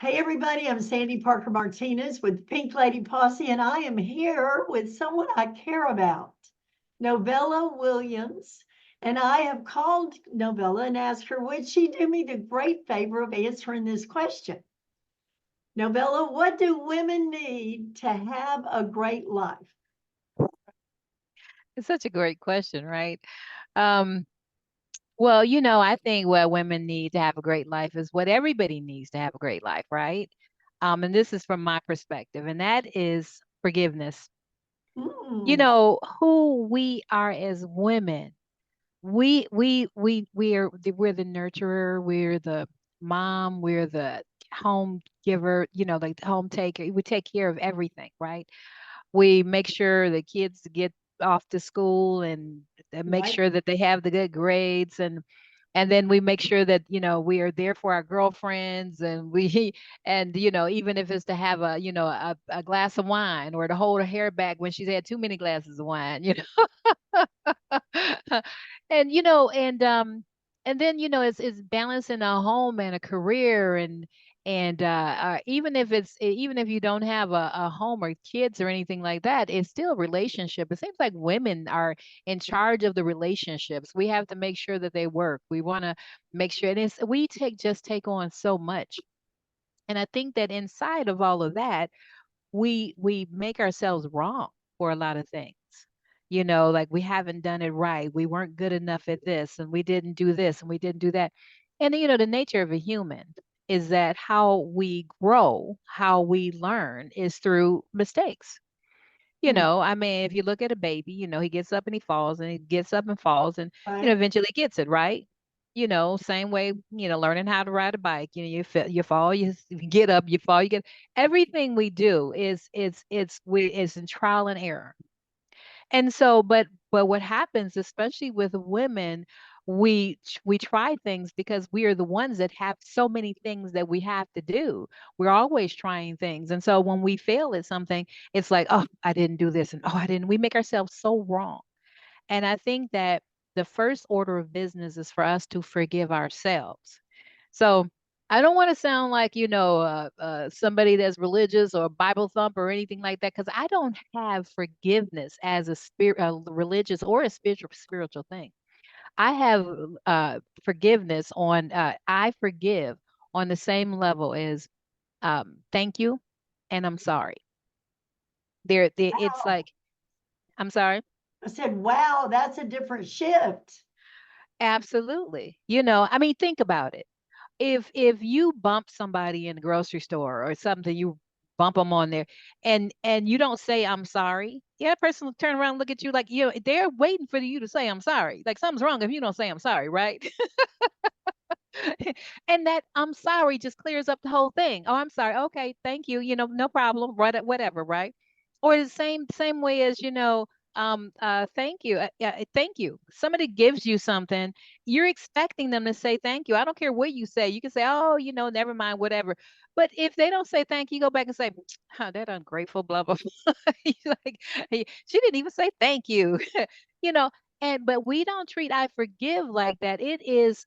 Hey, everybody, I'm Sandy Parker Martinez with Pink Lady Posse, and I am here with someone I care about, Novella Williams. And I have called Novella and asked her, would she do me the great favor of answering this question? Novella, what do women need to have a great life? It's such a great question, right? Um, well, I think what women need to have a great life is what everybody needs to have a great life, right? And this is from my perspective, and that is forgiveness. Hmm, Who we are as women. We're the nurturer, we're the mom, we're the home giver, like the home taker. We take care of everything, right? We make sure the kids get off to school and make right, sure that they have the good grades, and then we make sure that we are there for our girlfriends, and we and even if it's to have a glass of wine, or to hold her hair back when she's had too many glasses of wine, and and then it's balancing a home and a career, and even if you don't have a home or kids or anything like that, it's still a relationship. It seems like women are in charge of the relationships. We have to make sure that they work. We want to make sure, and it's we take on so much. And I think that inside of all of that, we make ourselves wrong for a lot of things. Like we haven't done it right. We weren't good enough at this, and we didn't do this, and we didn't do that. And the nature of a human is that how we grow, how we learn is through mistakes. hmm, I mean, if you look at a baby, he gets up and he falls, and he gets up and falls, and right. eventually gets it right. Same way, learning how to ride a bike. You fall, you get up, you fall, you get everything we do is in trial and error. And so, but what happens, especially with women, we try things because we are the ones that have so many things that we have to do. We're always trying things. And so when we fail at something, it's like, oh, I didn't do this, and oh, I didn't. We make ourselves so wrong. And I think that the first order of business is for us to forgive ourselves. So I don't want to sound like, somebody that's religious or Bible thump or anything like that, because I don't have forgiveness as a religious or a spiritual thing. I have forgiveness I forgive on the same level as thank you and I'm sorry. It's Wow. like, I'm sorry. I said, wow, that's a different shift. Absolutely. I mean, think about it. If you bump somebody in the grocery store or something, you bump them on there, and you don't say I'm sorry, yeah, that person will turn around and look at you like they're waiting for you to say I'm sorry. Like something's wrong if you don't say I'm sorry, right? And that I'm sorry just clears up the whole thing. Oh, I'm sorry. Okay, thank you. No problem. Right, whatever, right? Or the same way as, thank you. Thank you. Somebody gives you something, you're expecting them to say thank you. I don't care what you say. You can say, oh, never mind, whatever. But if they don't say thank you, go back and say, huh, that ungrateful, blah, blah, blah. You're like, "Hey, she didn't even say thank you." you know, but we don't treat I forgive like that. It is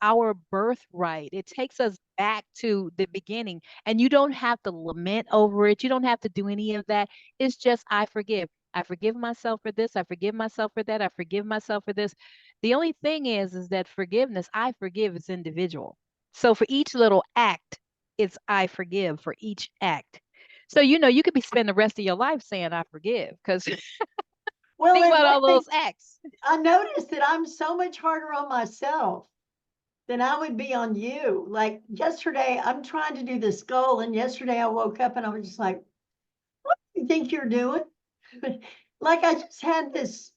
our birthright. It takes us back to the beginning, and you don't have to lament over it. You don't have to do any of that. It's just I forgive. I forgive myself for this. I forgive myself for that. I forgive myself for this. The only thing is that forgiveness, I forgive, is individual. So for each little act, it's I forgive for each act. So you could be spending the rest of your life saying I forgive, because Well, think and about one all thing those acts. I noticed that I'm so much harder on myself than I would be on you. Like yesterday, I'm trying to do this goal, and yesterday I woke up and I was just like, "What do you think you're doing?" Like I just had this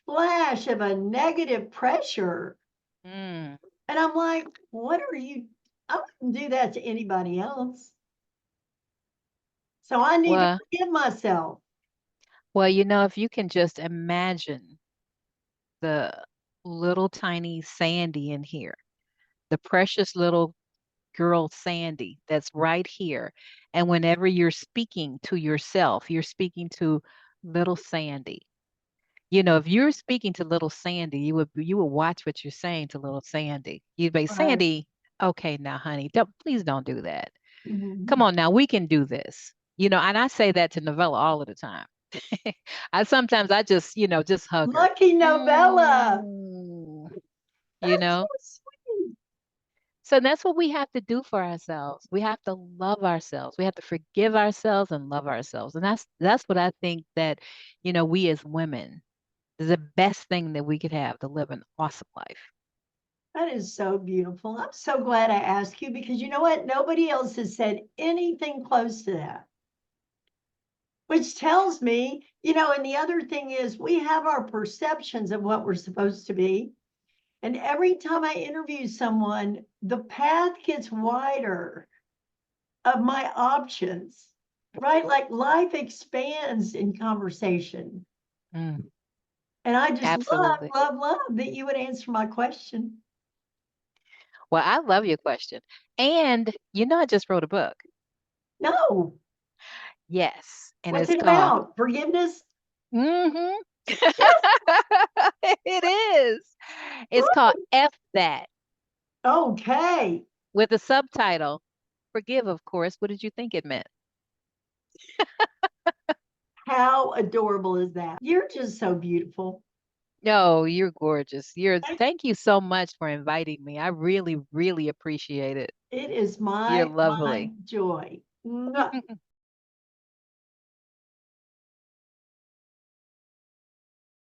flash of a negative pressure, Mm. and I'm like, "What are you?" I wouldn't do that to anybody else, so I need to Well, forgive myself. if you can just imagine the little tiny Sandy in here, the precious little girl Sandy that's right here. And whenever you're speaking to yourself, you're speaking to little Sandy. If you're speaking to little Sandy, you would watch what you're saying to little Sandy. You'd be, Right. Sandy, okay, now, honey, please don't do that. Come Mhm. on now, we can do this. And I say that to Novella all of the time. I just, just hug her. Lucky Novella. Mm, you That's so know? sweet. So that's what we have to do for ourselves. We have to love ourselves. We have to forgive ourselves and love ourselves. And that's what I think that, we as women is the best thing that we could have to live an awesome life. That is so beautiful. I'm so glad I asked you because you know what? Nobody else has said anything close to that, which tells me, and the other thing is we have our perceptions of what we're supposed to be. And every time I interview someone, the path gets wider of my options, right? Like life expands in conversation. Mm, And I just love, absolutely. love, love that you would answer my question. Well, I love your question. And I just wrote a book. No, Yes. And what's it's it called about? Forgiveness? Mm-hmm. Yes. It is. It's called F That Okay. with the subtitle, Forgive, of course. What did you think it meant? How adorable is that? You're just so beautiful. No, you're gorgeous. Thank you so much for inviting me. I really, really appreciate it. It is You're my lovely. joy. Mwah.